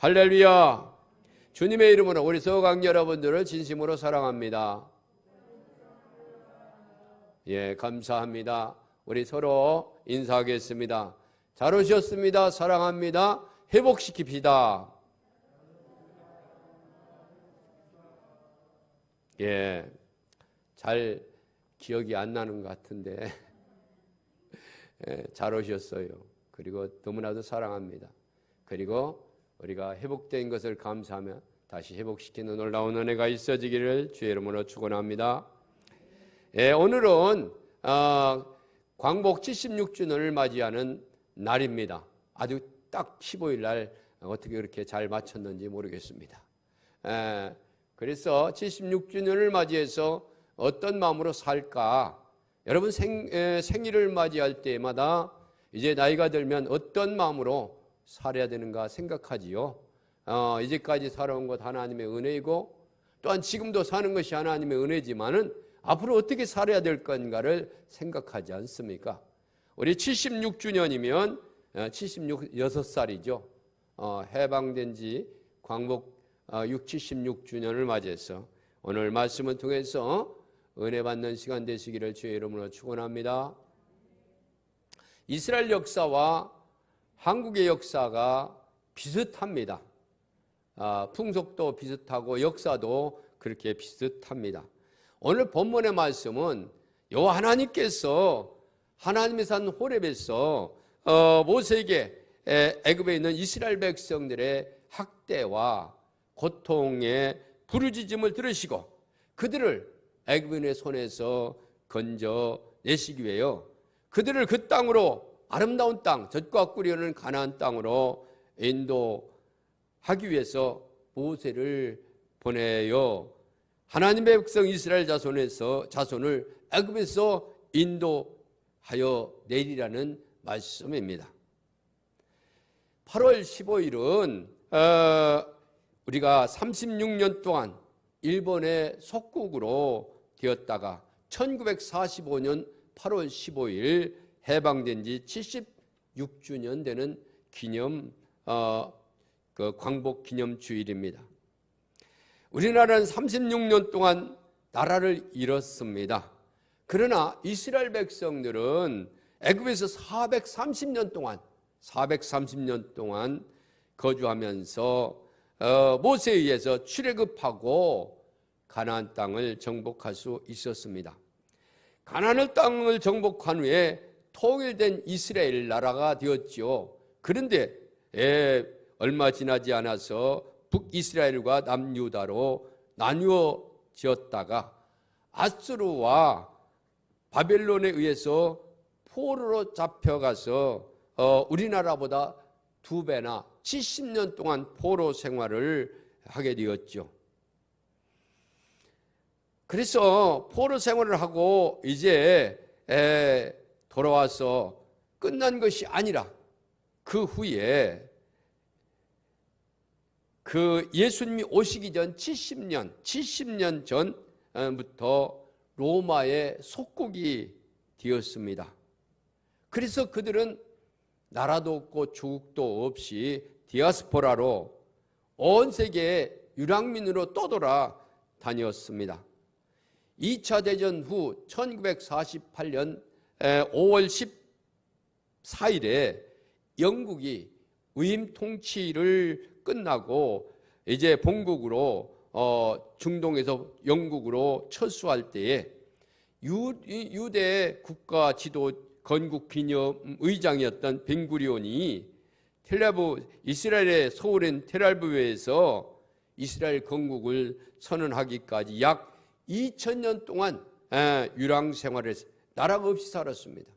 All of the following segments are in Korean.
할렐루야. 주님의 이름으로 우리 서강 여러분들을 진심으로 사랑합니다. 예, 감사합니다. 우리 서로 인사하겠습니다. 잘 오셨습니다. 사랑합니다. 회복시킵시다. 예, 잘 기억이 안 나는 것 같은데 예, 잘 오셨어요. 그리고 너무나도 사랑합니다. 그리고 우리가 회복된 것을 감사하며 다시 회복시키는 놀라운 은혜가 있어지기를 주의 이름으로 축원합니다. 예, 오늘은 광복 76주년을 맞이하는 날입니다. 아주 딱 15일 날 어떻게 그렇게 잘 맞췄는지 모르겠습니다. 그래서 76주년을 맞이해서 어떤 마음으로 살까? 여러분 생일을 맞이할 때마다 이제 나이가 들면 어떤 마음으로 살아야 되는가 생각하지요. 이제까지 살아온 것 하나님의 은혜이고 또한 지금도 사는 것이 하나님의 은혜지만은 앞으로 어떻게 살아야 될 건가를 생각하지 않습니까? 우리 76주년이면 76살이죠. 해방된 지 광복 76주년을 맞이해서 오늘 말씀을 통해서 은혜 받는 시간 되시기를 주의 이름으로 축원합니다. 이스라엘 역사와 한국의 역사가 비슷합니다. 풍속도 비슷하고 역사도 그렇게 비슷합니다. 오늘 본문의 말씀은 여호와 하나님께서 하나님의 산 호렙에서 모세에게 애굽에 있는 이스라엘 백성들의 학대와 고통의 부르짖음을 들으시고 그들을 애굽인의 손에서 건져내시기 위하여 그들을 그 땅으로 아름다운 땅, 젖과 꿀이 흐르는 가나안 땅으로 인도하기 위해서 모세를 보내요. 하나님의 백성 이스라엘 자손을 애굽에서 인도하여 내리라는 말씀입니다. 8월 15일은 우리가 36년 동안 일본의 속국으로 되었다가 1945년 8월 15일 해방된 지 76주년 되는 기념 광복 기념 주일입니다. 우리나라는 36년 동안 나라를 잃었습니다. 그러나 이스라엘 백성들은 애굽에서 430년 동안 거주하면서 모세에 의해서 출애굽하고 가나안 땅을 정복할 수 있었습니다. 가나안 땅을 정복한 후에 통일된 이스라엘 나라가 되었지요. 그런데 얼마 지나지 않아서 북이스라엘과 남유다로 나뉘어지었다가 아수르와 바벨론에 의해서 포로로 잡혀가서 우리나라보다 2배나 70년 동안 포로 생활을 하게 되었죠. 그래서 포로 생활을 하고 이제 돌아와서 끝난 것이 아니라 그 후에 그 예수님이 오시기 전 70년 전부터 로마의 속국이 되었습니다. 그래서 그들은 나라도 없고 조국도 없이 디아스포라로 온 세계에 유랑민으로 떠돌아 다녔습니다. 2차 대전 후 1948년 5월 14일에 영국이 위임 통치를 끝나고 이제 본국으로 중동에서 영국으로 철수할 때에 유대 국가 지도 건국 기념 의장이었던 벤구리온이 이스라엘의 서울인 텔아비브에서 이스라엘 건국을 선언하기까지 약 2000년 동안 유랑 생활을 나라가 없이 살았습니다.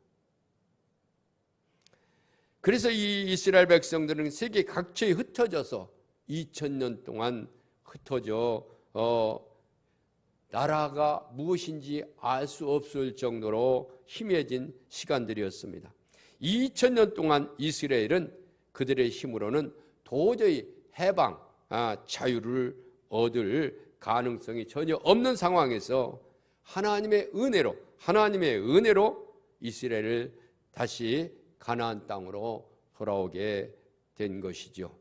그래서 이 이스라엘 백성들은 세계 각처에 흩어져서 2000년 동안 흩어져 나라가 무엇인지 알 수 없을 정도로 희미해진 시간들이었습니다. 2000년 동안 이스라엘은 그들의 힘으로는 도저히 해방, 자유를 얻을 가능성이 전혀 없는 상황에서 하나님의 은혜로 이스라엘을 다시 가나안 땅으로 돌아오게 된 것이죠.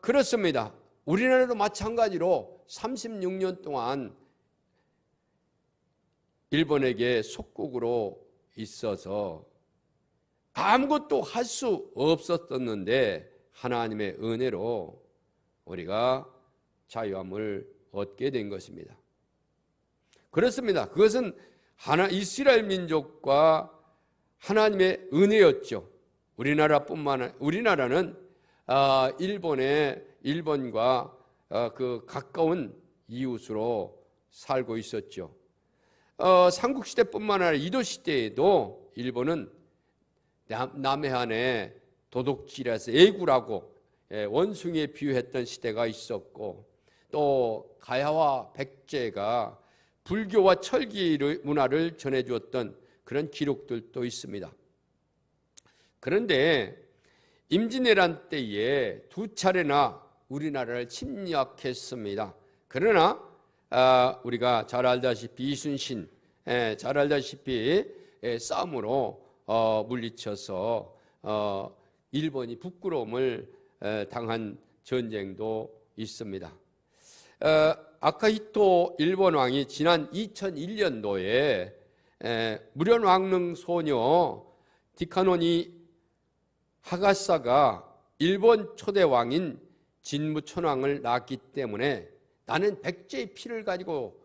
그렇습니다. 우리나라도 마찬가지로 36년 동안 일본에게 속국으로 있어서 아무것도 할 수 없었었는데 하나님의 은혜로 우리가 자유함을 얻게 된 것입니다. 그렇습니다. 그것은 이스라엘 민족과 하나님의 은혜였죠. 우리나라는 일본과 그 가까운 이웃으로 살고 있었죠. 삼국시대뿐만 아니라 이도시대에도 일본은 남해안에 도둑질해서 애구라고 원숭이에 비유했던 시대가 있었고, 또 가야와 백제가 불교와 철기 문화를 전해주었던 그런 기록들도 있습니다. 그런데 임진왜란 때에 2차례나 우리나라를 침략했습니다. 그러나 우리가 잘 알다시피 이순신 잘 알다시피 싸움으로 물리쳐서 일본이 부끄러움을 당한 전쟁도 있습니다. 아카히토 일본 왕이 지난 2001년도에 무련왕릉 소녀 디카노니 하가사가 일본 초대 왕인 진무천왕을 낳았기 때문에 나는 백제의 피를 가지고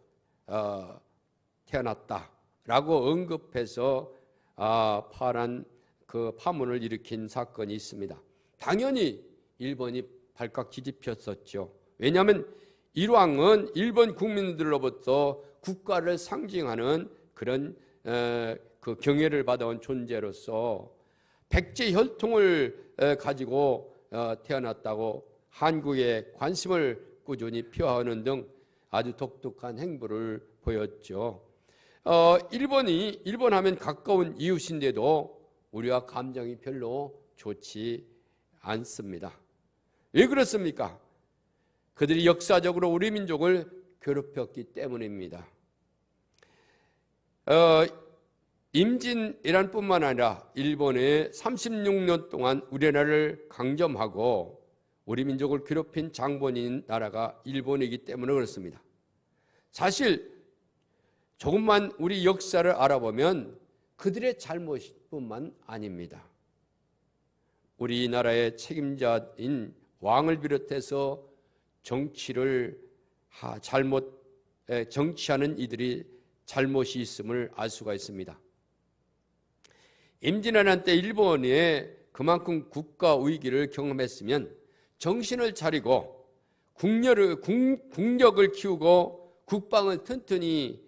태어났다라고 언급해서 파란 그 파문을 일으킨 사건이 있습니다. 당연히 일본이 발칵 뒤집혔었죠. 왜냐하면 일왕은 일본 국민들로부터 국가를 상징하는 그런 그 경애를 받아온 존재로서 백제 혈통을 가지고 태어났다고 한국에 관심을 꾸준히 표하는 등 아주 독특한 행보를 보였죠. 일본 하면 가까운 이웃인데도 우리와 감정이 별로 좋지 않습니다. 왜 그렇습니까? 그들이 역사적으로 우리 민족을 괴롭혔기 때문입니다. 임진왜란 뿐만 아니라 일본에 36년 동안 우리나라를 강점하고 우리 민족을 괴롭힌 장본인 나라가 일본이기 때문에 그렇습니다. 사실 조금만 우리 역사를 알아보면 그들의 잘못뿐만 아닙니다. 우리나라의 책임자인 왕을 비롯해서 정치하는 이들이 잘못이 있음을 알 수가 있습니다. 임진왜란 때 일본이 그만큼 국가 위기를 경험했으면 정신을 차리고 국력을 키우고 국방을 튼튼히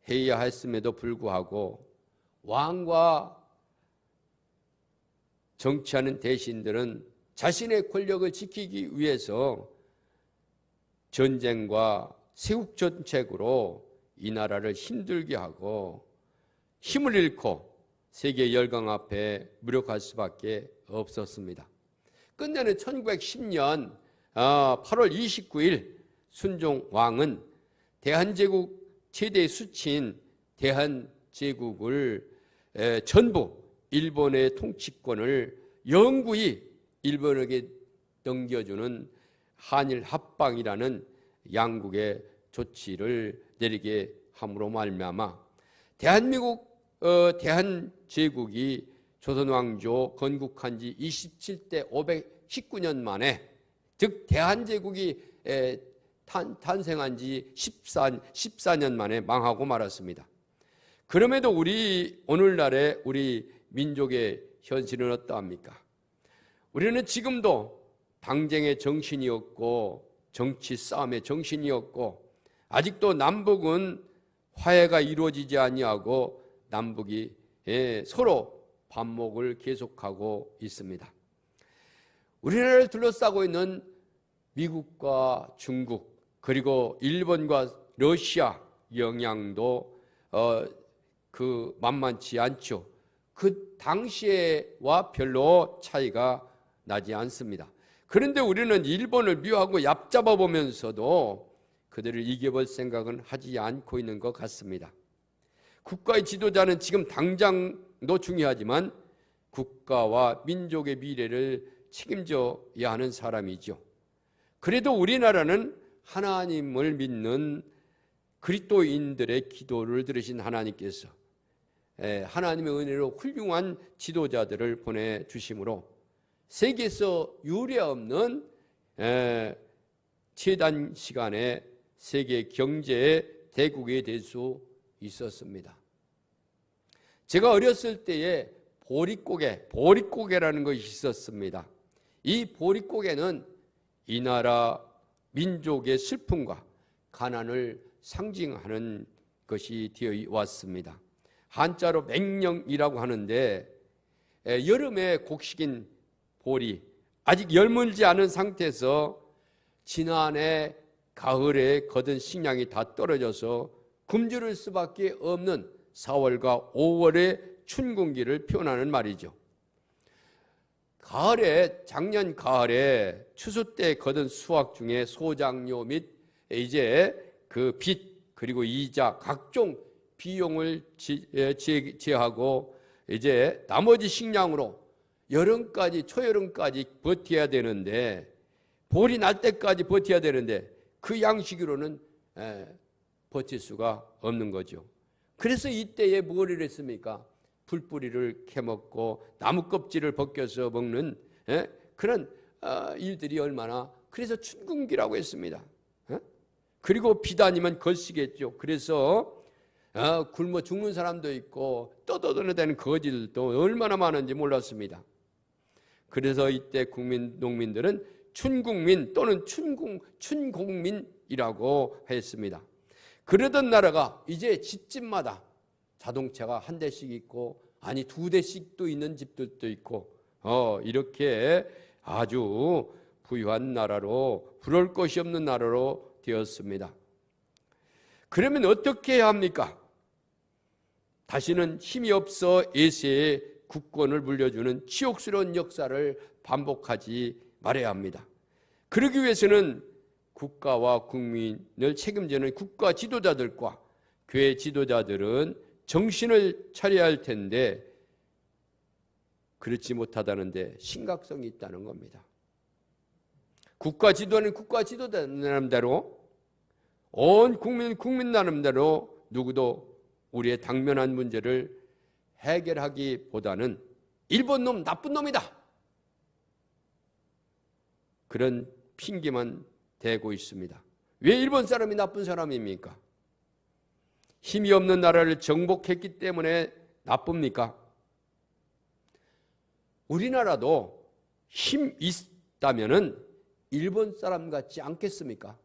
해야 했음에도 불구하고 왕과 정치하는 대신들은 자신의 권력을 지키기 위해서 전쟁과 세국정책으로 이 나라를 힘들게 하고 힘을 잃고 세계 열강 앞에 무력할 수밖에 없었습니다. 끝내는 1910년 8월 29일 순종 왕은 대한제국 최대의 수치인 대한제국을 전부 일본의 통치권을 영구히 일본에게 넘겨주는 한일 합방이라는 양국의 조치를 내리게 함으로 말미암아 대한제국이 조선왕조 건국한 지 27대 519년 만에, 즉 대한제국이 탄생한 지 14년 만에 망하고 말았습니다. 그럼에도 오늘날의 우리 민족의 현실은 어떠합니까? 우리는 지금도 당쟁의 정신이 없고 정치 싸움의 정신이 없고 아직도 남북은 화해가 이루어지지 아니하고 남북이 서로 반목을 계속하고 있습니다. 우리나라를 둘러싸고 있는 미국과 중국 그리고 일본과 러시아 영향도 만만치 않죠. 그 당시와 별로 차이가 나지 않습니다. 그런데 우리는 일본을 미워하고 얕잡아 보면서도 그들을 이겨볼 생각은 하지 않고 있는 것 같습니다. 국가의 지도자는 지금 당장도 중요하지만 국가와 민족의 미래를 책임져야 하는 사람이죠. 그래도 우리나라는 하나님을 믿는 그리스도인들의 기도를 들으신 하나님께서 하나님의 은혜로 훌륭한 지도자들을 보내주심으로 세계에서 유례없는 최단 시간에 세계 경제의 대국이 될 수 있었습니다. 제가 어렸을 때에 보릿고개라는 것이 있었습니다. 이 보릿고개는 이 나라 민족의 슬픔과 가난을 상징하는 것이 되어 왔습니다. 한자로 맹령이라고 하는데 여름에 곡식인 보리, 아직 열물지 않은 상태에서 지난해 가을에 거둔 식량이 다 떨어져서 굶주릴 수밖에 없는 4월과 5월의 춘궁기를 표현하는 말이죠. 작년 가을에 추수 때 거둔 수확 중에 소장료 및 이제 그 빚 그리고 이자 각종 비용을 제하고 이제 나머지 식량으로 초여름까지 버텨야 되는데, 볼이 날 때까지 버텨야 되는데 그 양식으로는 버틸 수가 없는 거죠. 그래서 이때에 뭘 했습니까? 풀뿌리를 캐먹고 나무 껍질을 벗겨서 먹는 그런 일들이 얼마나, 그래서 춘궁기라고 했습니다. 그리고 비단이면 걸시겠죠. 그래서 굶어 죽는 사람도 있고 떠들어대는 거지들도 얼마나 많은지 몰랐습니다. 그래서 이때 농민들은 춘국민 또는 춘공민이라고 했습니다. 그러던 나라가 이제 집집마다 자동차가 한 대씩 있고, 아니 2대씩도 있는 집들도 있고, 이렇게 아주 부유한 나라로, 부러울 것이 없는 나라로 되었습니다. 그러면 어떻게 해야 합니까? 다시는 힘이 없어 에세의 국권을 물려주는 치욕스러운 역사를 반복하지 말아야 합니다. 그러기 위해서는 국가와 국민을 책임지는 국가 지도자들과 교회 지도자들은 정신을 차려야 할 텐데 그렇지 못하다는데 심각성이 있다는 겁니다. 국가 지도는 국가 지도자 나름대로, 온 국민 나름대로 누구도 우리의 당면한 문제를 해결하기보다는 일본 놈 나쁜 놈이다, 그런 핑계만 대고 있습니다. 왜 일본 사람이 나쁜 사람입니까? 힘이 없는 나라를 정복했기 때문에 나쁩니까? 우리나라도 힘 있다면은 일본 사람 같지 않겠습니까?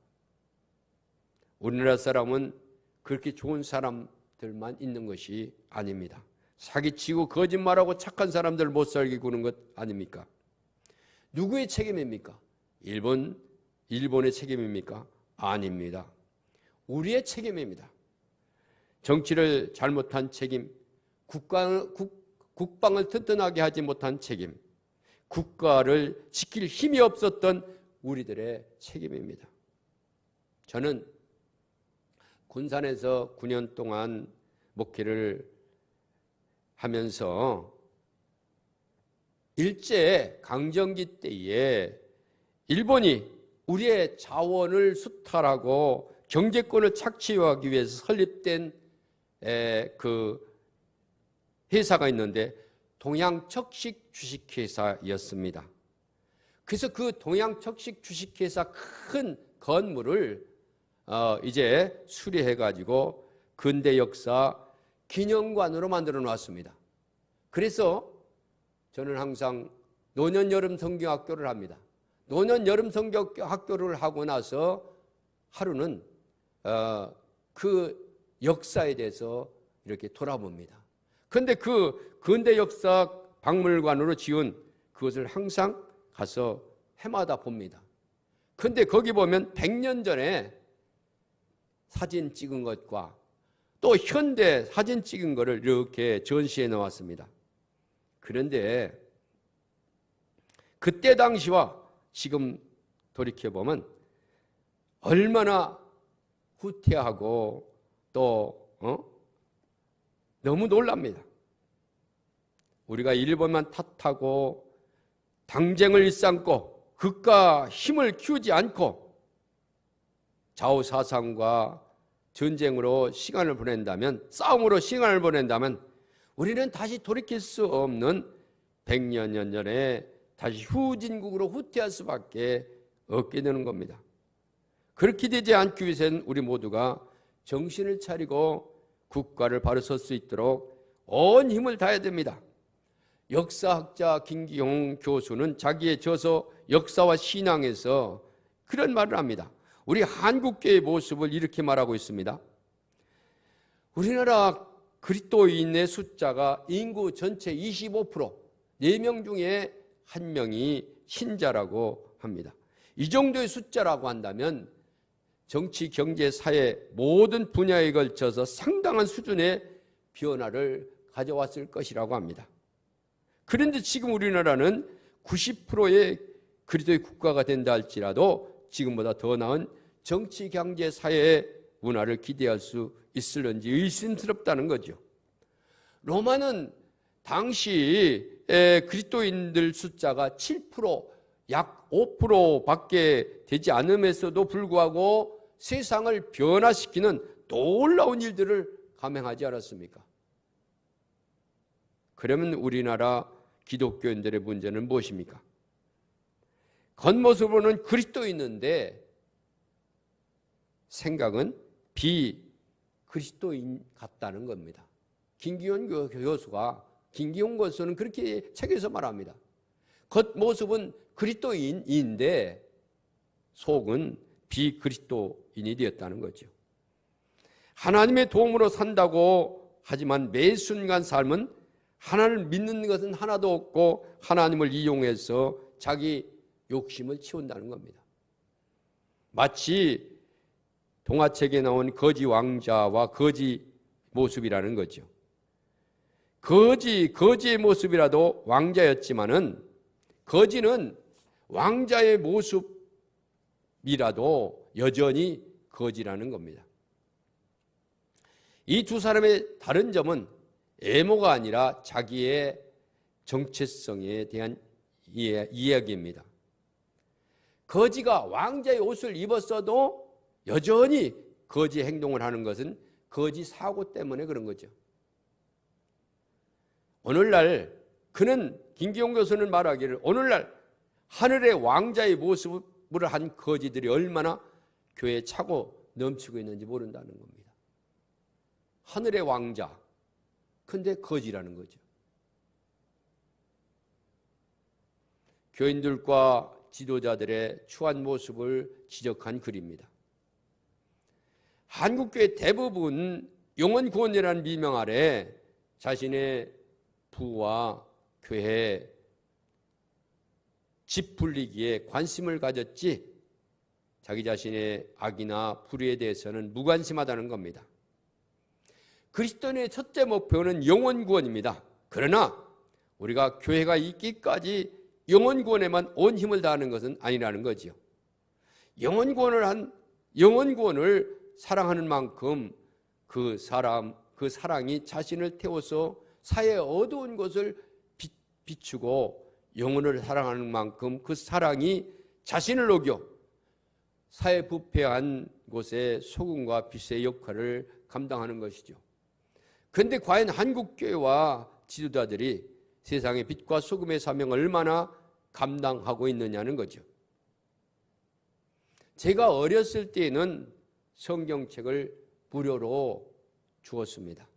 우리나라 사람은 그렇게 좋은 사람들만 있는 것이 아닙니다. 사기치고 거짓말하고 착한 사람들 못 살게 구는 것 아닙니까? 누구의 책임입니까? 일본의 책임입니까? 아닙니다. 우리의 책임입니다. 정치를 잘못한 책임, 국방을 튼튼하게 하지 못한 책임, 국가를 지킬 힘이 없었던 우리들의 책임입니다. 저는 군산에서 9년 동안 목회를 하면서 일제 강점기 때에 일본이 우리의 자원을 수탈하고 경제권을 착취하기 위해서 설립된 그 회사가 있는데 동양척식 주식회사였습니다. 그래서 그 동양척식 주식회사 큰 건물을 이제 수리해가지고 근대 역사 기념관으로 만들어 놨습니다. 그래서 저는 항상 노년 여름 성경학교를 합니다. 노년 여름 성경학교를 하고 나서 하루는 그 역사에 대해서 이렇게 돌아봅니다. 그런데 그 근대 역사 박물관으로 지은 그것을 항상 가서 해마다 봅니다. 그런데 거기 보면 100년 전에 사진 찍은 것과 또 현대 사진 찍은 것을 이렇게 전시해 놓았습니다. 그런데 그때 당시와 지금 돌이켜보면 얼마나 후퇴하고 또 너무 놀랍니다. 우리가 일본만 탓하고 당쟁을 일삼고 극과 힘을 키우지 않고 좌우사상과 전쟁으로 시간을 보낸다면, 싸움으로 시간을 보낸다면 우리는 다시 돌이킬 수 없는 100년 전에 다시 후진국으로 후퇴할 수밖에 없게 되는 겁니다. 그렇게 되지 않기 위해서는 우리 모두가 정신을 차리고 국가를 바로 설 수 있도록 온 힘을 다해야 됩니다. 역사학자 김기용 교수는 자기의 저서 역사와 신앙에서 그런 말을 합니다. 우리 한국교회의 모습을 이렇게 말하고 있습니다. 우리나라 그리스도인의 숫자가 인구 전체 25%, 4명 중에 1명이 신자라고 합니다. 이 정도의 숫자라고 한다면 정치, 경제, 사회 모든 분야에 걸쳐서 상당한 수준의 변화를 가져왔을 것이라고 합니다. 그런데 지금 우리나라는 90%의 그리스도의 국가가 된다 할지라도 지금보다 더 나은 정치, 경제, 사회의 문화를 기대할 수 있을런지 의심스럽다는 거죠. 로마는 당시 그리스도인들 숫자가 7%, 약 5%밖에 되지 않음에서도 불구하고 세상을 변화시키는 놀라운 일들을 감행하지 않았습니까? 그러면 우리나라 기독교인들의 문제는 무엇입니까? 겉모습으로는 그리스도인인데 생각은 비그리스도인 같다는 겁니다. 김기용 교수가, 김기용 교수는 그렇게 책에서 말합니다. 겉모습은 그리스도인인데 속은 비그리스도인이 되었다는 거죠. 하나님의 도움으로 산다고 하지만 매 순간 삶은 하나님을 믿는 것은 하나도 없고 하나님을 이용해서 자기 욕심을 채운다는 겁니다. 마치 동화책에 나온 거지 왕자와 거지 모습이라는 거죠. 거지의 모습이라도 왕자였지만은 거지는 왕자의 모습이라도 여전히 거지라는 겁니다. 이 두 사람의 다른 점은 애모가 아니라 자기의 정체성에 대한 이야기입니다. 거지가 왕자의 옷을 입었어도 여전히 거지 행동을 하는 것은 거지 사고 때문에 그런 거죠. 오늘날 그는, 김기용 교수는 말하기를, 오늘날 하늘의 왕자의 모습을 한 거지들이 얼마나 교회에 차고 넘치고 있는지 모른다는 겁니다. 하늘의 왕자, 근데 거지라는 거죠. 교인들과 지도자들의 추한 모습을 지적한 글입니다. 한국교회 대부분 영혼구원이라는 미명 아래 자신의 부와 교회, 집 불리기에 관심을 가졌지 자기 자신의 악이나 불의에 대해서는 무관심하다는 겁니다. 그리스도인의 첫째 목표는 영혼구원입니다. 그러나 우리가 교회가 있기까지 영혼구원에만 온 힘을 다하는 것은 아니라는 거지요. 영혼구원을 사랑하는 만큼 그 사랑이 자신을 태워서 사회의 어두운 곳을 비추고, 영혼을 사랑하는 만큼 그 사랑이 자신을 녹여 사회 부패한 곳에 소금과 빛의 역할을 감당하는 것이죠. 그런데 과연 한국교회와 지도자들이 세상의 빛과 소금의 사명을 얼마나 감당하고 있느냐는 거죠. 제가 어렸을 때에는 성경책을 무료로 주었습니다.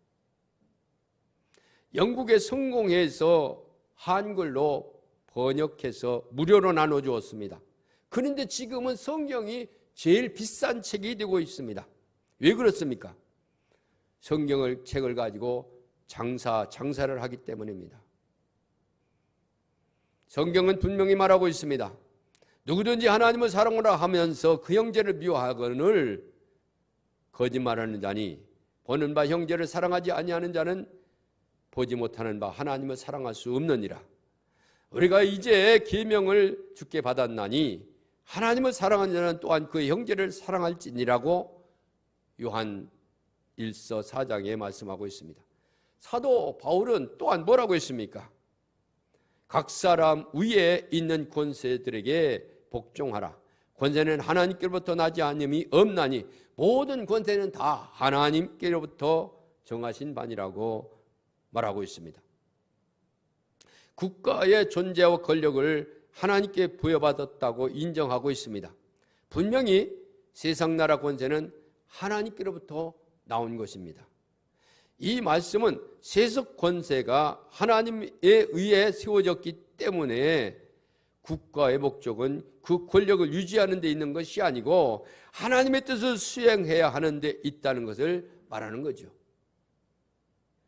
영국에 성공해서 한글로 번역해서 무료로 나눠주었습니다. 그런데 지금은 성경이 제일 비싼 책이 되고 있습니다. 왜 그렇습니까? 책을 가지고 장사를 하기 때문입니다. 성경은 분명히 말하고 있습니다. 누구든지 하나님을 사랑하라 하면서 그 형제를 미워하거늘 거짓말하는 자니 보는 바 형제를 사랑하지 아니하는 자는 보지 못하는 바 하나님을 사랑할 수 없느니라. 우리가 이제 계명을 주께 받았나니 하나님을 사랑하는 자는 또한 그의 형제를 사랑할지니라고 요한 1서 4장에 말씀하고 있습니다. 사도 바울은 또한 뭐라고 했습니까? 각 사람 위에 있는 권세들에게 복종하라. 권세는 하나님께로부터 나지 않음이 없나니 모든 권세는 다 하나님께로부터 정하신 바니라고 말하고 있습니다. 국가의 존재와 권력을 하나님께 부여받았다고 인정하고 있습니다. 분명히 세상 나라 권세는 하나님께로부터 나온 것입니다. 이 말씀은 세속 권세가 하나님에 의해 세워졌기 때문에 국가의 목적은 그 권력을 유지하는 데 있는 것이 아니고 하나님의 뜻을 수행해야 하는 데 있다는 것을 말하는 거죠.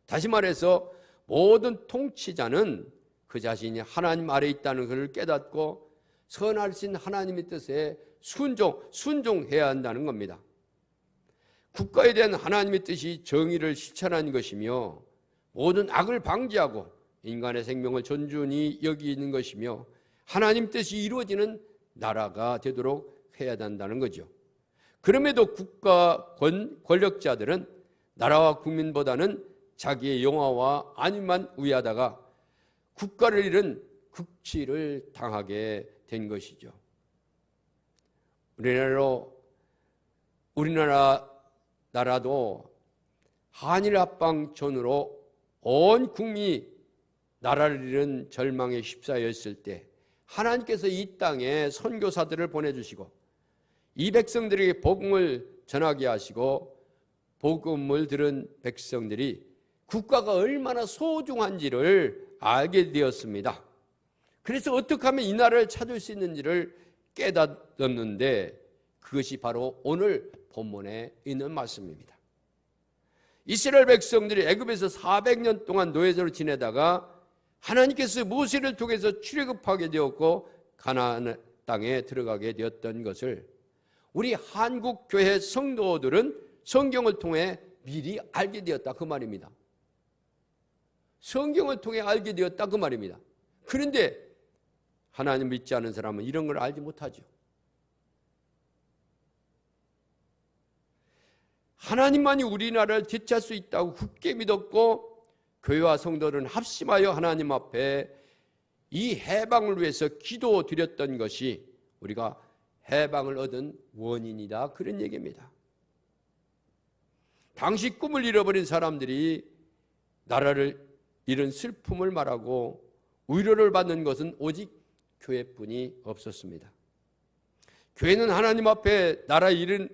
다시 말해서 모든 통치자는 그 자신이 하나님 아래에 있다는 것을 깨닫고 선하신 하나님의 뜻에 순종해야 한다는 겁니다. 국가에 대한 하나님의 뜻이 정의를 실천하는 것이며 모든 악을 방지하고 인간의 생명을 존중히 여기는 것이며 하나님 뜻이 이루어지는 나라가 되도록 해야 한다는 거죠. 그럼에도 국가 권력자들은 나라와 국민보다는 자기의 영화와 안위만 위하다가 국가를 잃은 극치를 당하게 된 것이죠. 우리나라도 한일 합방전으로 온 국민이 나라를 잃은 절망에 휩싸였을 때 하나님께서 이 땅에 선교사들을 보내주시고 이 백성들에게 복음을 전하게 하시고 복음을 들은 백성들이 국가가 얼마나 소중한지를 알게 되었습니다. 그래서 어떻게 하면 이 나라를 찾을 수 있는지를 깨닫았는데 그것이 바로 오늘 본문에 있는 말씀입니다. 이스라엘 백성들이 애굽에서 400년 동안 노예자로 지내다가 하나님께서 모세를 통해서 출애굽하게 되었고 가나안 땅에 들어가게 되었던 것을 우리 한국 교회 성도들은 성경을 통해 미리 알게 되었다 그 말입니다. 성경을 통해 알게 되었다 그 말입니다. 그런데 하나님 믿지 않은 사람은 이런 걸 알지 못하죠. 하나님만이 우리나라를 되찾을 수 있다고 굳게 믿었고 교회와 성도들은 합심하여 하나님 앞에 이 해방을 위해서 기도드렸던 것이 우리가 해방을 얻은 원인이다 그런 얘기입니다. 당시 꿈을 잃어버린 사람들이 나라를 잃은 슬픔을 말하고 위로를 받는 것은 오직 교회뿐이 없었습니다. 교회는 하나님 앞에 나라 잃은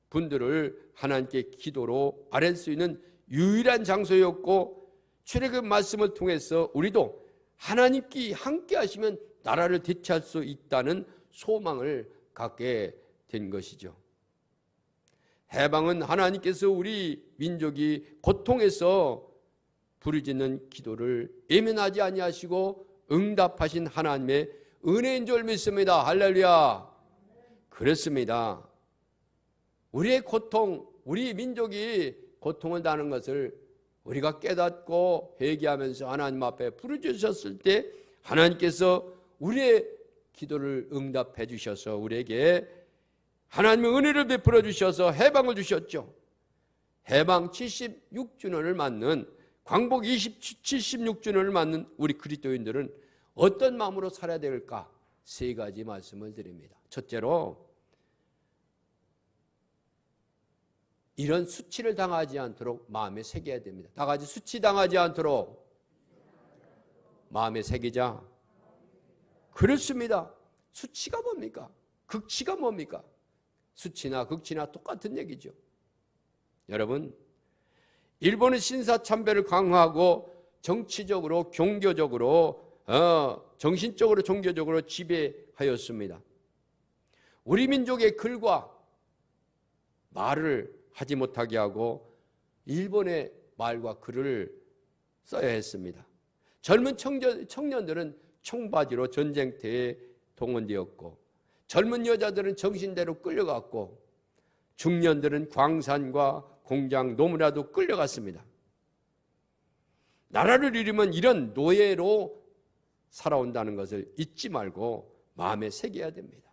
분들을 하나님께 기도로 아뢰 수 있는 유일한 장소였고 출애굽 말씀을 통해서 우리도 하나님께 함께 하시면 나라를 되찾을 수 있다는 소망을 갖게 된 것이죠. 해방은 하나님께서 우리 민족이 고통에서 부르짖는 기도를 예면하지 아니하시고 응답하신 하나님의 은혜인 줄 믿습니다. 할렐루야. 그렇습니다. 우리의 고통, 우리 민족이 고통을 당하는 것을 우리가 깨닫고 회개하면서 하나님 앞에 부르짖으셨을 때 하나님께서 우리의 기도를 응답해 주셔서 우리에게 하나님의 은혜를 베풀어 주셔서 해방을 주셨죠. 해방 76주년을 맞는 광복 76주년을 맞는 우리 그리스도인들은 어떤 마음으로 살아야 될까? 세 가지 말씀을 드립니다. 첫째로 이런 수치를 당하지 않도록 마음에 새겨야 됩니다. 다 같이 수치 당하지 않도록 마음에 새기자. 그렇습니다. 수치가 뭡니까? 극치가 뭡니까? 수치나 극치나 똑같은 얘기죠. 여러분, 일본은 신사참배를 강화하고 정치적으로, 종교적으로, 정신적으로, 종교적으로 지배하였습니다. 우리 민족의 글과 말을 하지 못하게 하고 일본의 말과 글을 써야 했습니다. 젊은 청년들은 청바지로 전쟁터에 동원되었고 젊은 여자들은 정신대로 끌려갔고 중년들은 광산과 공장, 노무라도 끌려갔습니다. 나라를 잃으면 이런 노예로 살아온다는 것을 잊지 말고 마음에 새겨야 됩니다.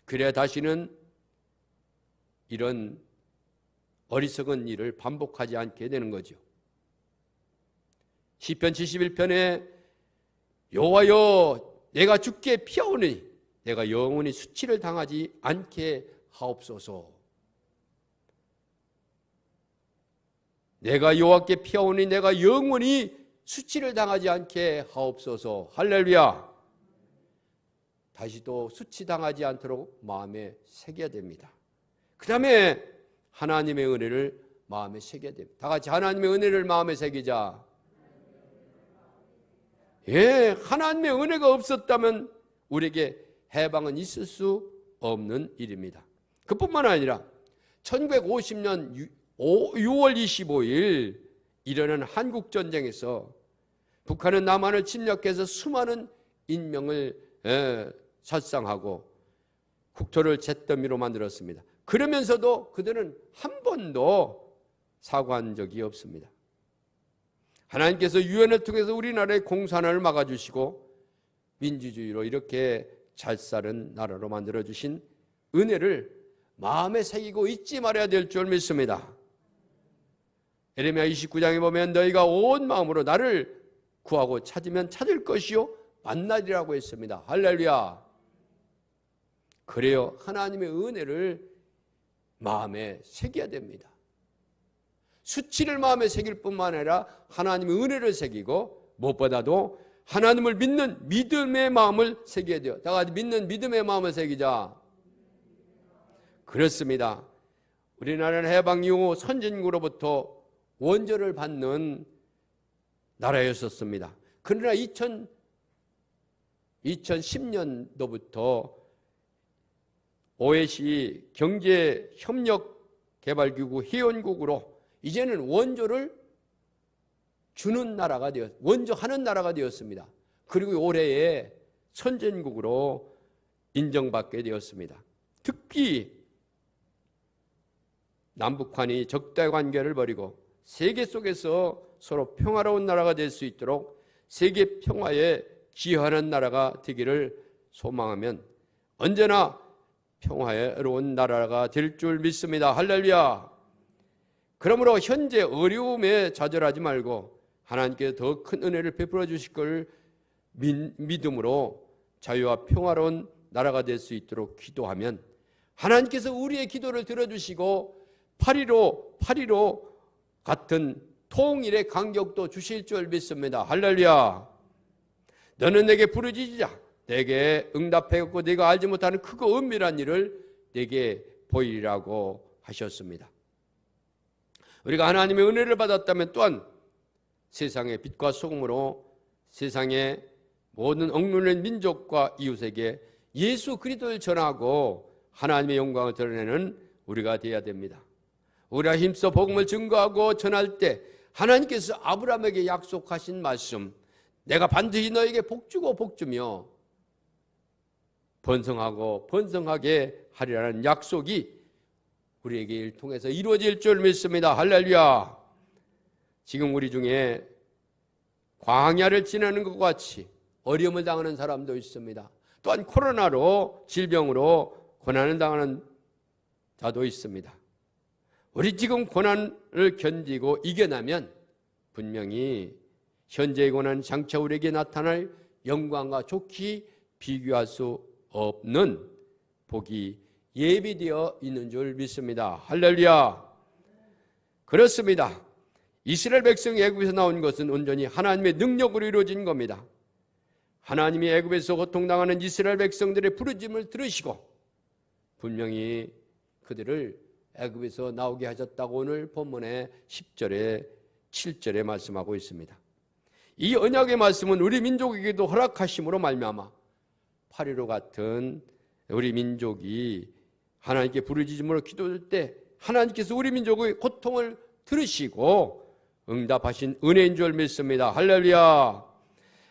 그래야 다시는 이런 어리석은 일을 반복하지 않게 되는 거죠. 시편 71편에 여호와여 내가 주께 피하오니 내가 영원히 수치를 당하지 않게 하옵소서. 내가 여호와께 피하오니 내가 영원히 수치를 당하지 않게 하옵소서. 할렐루야. 다시 또 수치당하지 않도록 마음에 새겨야 됩니다. 그 다음에 하나님의 은혜를 마음에 새겨야 됩니다. 다 같이 하나님의 은혜를 마음에 새기자. 하나님의 은혜가 없었다면 우리에게 해방은 있을 수 없는 일입니다. 그뿐만 아니라 1950년 6월 25일 일어난 한국전쟁에서 북한은 남한을 침략해서 수많은 인명을 살상하고 국토를 잿더미로 만들었습니다. 그러면서도 그들은 한 번도 사과한 적이 없습니다. 하나님께서 유엔을 통해서 우리나라의 공산화를 막아주시고 민주주의로 이렇게 잘 사는 나라로 만들어주신 은혜를 마음에 새기고 잊지 말아야 될 줄 믿습니다. 에레미야 29장에 보면 너희가 온 마음으로 나를 구하고 찾으면 찾을 것이요 만나리라고 했습니다. 할렐루야. 그래요. 하나님의 은혜를 마음에 새겨야 됩니다. 수치를 마음에 새길 뿐만 아니라 하나님의 은혜를 새기고 무엇보다도 하나님을 믿는 믿음의 마음을 새겨야 돼요. 다 같이 믿는 믿음의 마음을 새기자. 그렇습니다. 우리나라는 해방 이후 선진국으로부터 원조를 받는 나라였었습니다. 그러나 2010년도부터 OECD 경제협력개발기구 회원국으로 이제는 원조를 주는 나라가 원조하는 나라가 되었습니다. 그리고 올해에 선진국으로 인정받게 되었습니다. 특히 남북한이 적대 관계를 버리고 세계 속에서 서로 평화로운 나라가 될 수 있도록 세계 평화에 기여하는 나라가 되기를 소망하면 언제나 평화로운 나라가 될 줄 믿습니다. 할렐루야. 그러므로 현재 어려움에 좌절하지 말고 하나님께서 더 큰 은혜를 베풀어 주실 걸 믿음으로 자유와 평화로운 나라가 될 수 있도록 기도하면 하나님께서 우리의 기도를 들어주시고 8.15 같은 통일의 간격도 주실 줄 믿습니다. 할렐루야. 너는 내게 부르짖으자. 내게 응답하였고 네가 알지 못하는 크고 은밀한 일을 내게 보이리라고 하셨습니다. 우리가 하나님의 은혜를 받았다면 또한 세상의 빛과 소금으로 세상의 모든 억눌린 민족과 이웃에게 예수 그리스도를 전하고 하나님의 영광을 드러내는 우리가 되어야 됩니다. 우리가 힘써 복음을 증거하고 전할 때 하나님께서 아브라함에게 약속하신 말씀, 내가 반드시 너에게 복주고 복주며 번성하고 번성하게 하리라는 약속이 우리에게 통해서 이루어질 줄 믿습니다. 할렐루야. 지금 우리 중에 광야를 지나는 것 같이 어려움을 당하는 사람도 있습니다. 또한 코로나로 질병으로 고난을 당하는 자도 있습니다. 우리 지금 고난을 견디고 이겨나면 분명히 현재의 고난 장차 우리에게 나타날 영광과 좋게 비교할 수 없는 복이 예비되어 있는 줄 믿습니다. 할렐루야. 그렇습니다. 이스라엘 백성이 애굽에서 나온 것은 온전히 하나님의 능력으로 이루어진 겁니다. 하나님이 애굽에서 고통당하는 이스라엘 백성들의 부르짖음을 들으시고 분명히 그들을 애굽에서 나오게 하셨다고 오늘 본문의 10절에 7절에 말씀하고 있습니다. 이 언약의 말씀은 우리 민족에게도 허락하심으로 말미암아 8.15 같은 우리 민족이 하나님께 부르짖음으로 기도할 때 하나님께서 우리 민족의 고통을 들으시고 응답하신 은혜인 줄 믿습니다. 할렐루야.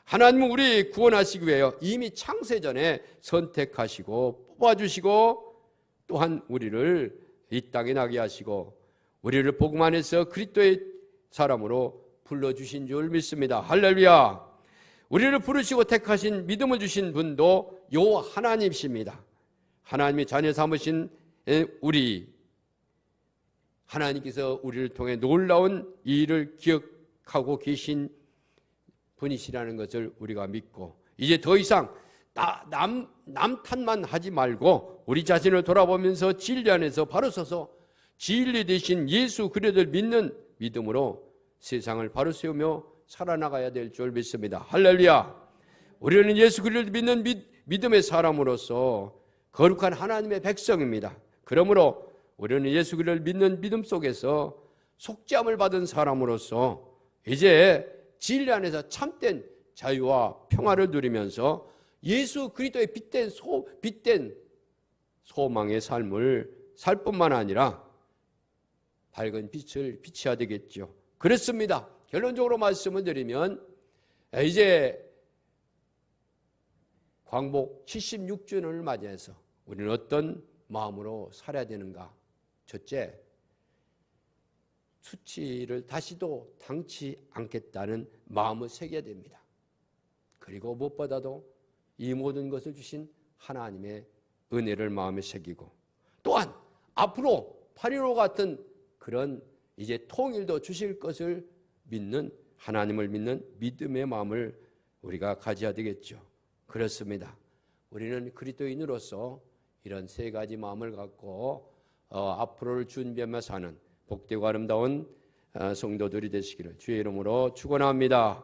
하나님은 우리 구원하시기 위해 이미 창세전에 선택하시고 뽑아주시고 또한 우리를 이 땅에 나게 하시고 우리를 복음 안에서 그리스도의 사람으로 불러주신 줄 믿습니다. 할렐루야. 우리를 부르시고 택하신 믿음을 주신 분도 요 하나님이십니다. 하나님이 자녀 삼으신 우리 하나님께서 우리를 통해 놀라운 일을 기억하고 계신 분이시라는 것을 우리가 믿고 이제 더 이상 남 탓만 하지 말고 우리 자신을 돌아보면서 진리 안에서 바로 서서 진리 되신 예수 그리스도를 믿는 믿음으로 세상을 바로 세우며 살아나가야 될 줄 믿습니다. 할렐루야. 우리는 예수 그리스도를 믿는 믿음의 사람으로서 거룩한 하나님의 백성입니다. 그러므로 우리는 예수 그리스도를 믿는 믿음 속에서 속죄함을 받은 사람으로서 이제 진리 안에서 참된 자유와 평화를 누리면서 예수 그리스도의 빛된 소망의 삶을 살 뿐만 아니라 밝은 빛을 비춰야 되겠죠. 그렇습니다. 결론적으로 말씀을 드리면 이제 광복 76주년을 맞이해서 우리는 어떤 마음으로 살아야 되는가? 첫째, 수치를 다시도 당치 않겠다는 마음을 새겨야 됩니다. 그리고 무엇보다도 이 모든 것을 주신 하나님의 은혜를 마음에 새기고 또한 앞으로 8.15 같은 그런 이제 통일도 주실 것을 믿는 하나님을 믿는 믿음의 마음을 우리가 가져야 되겠죠. 그렇습니다. 우리는 그리스도인으로서 이런 세 가지 마음을 갖고 앞으로를 준비하며 사는 복되고 아름다운 성도들이 되시기를 주의 이름으로 축원합니다.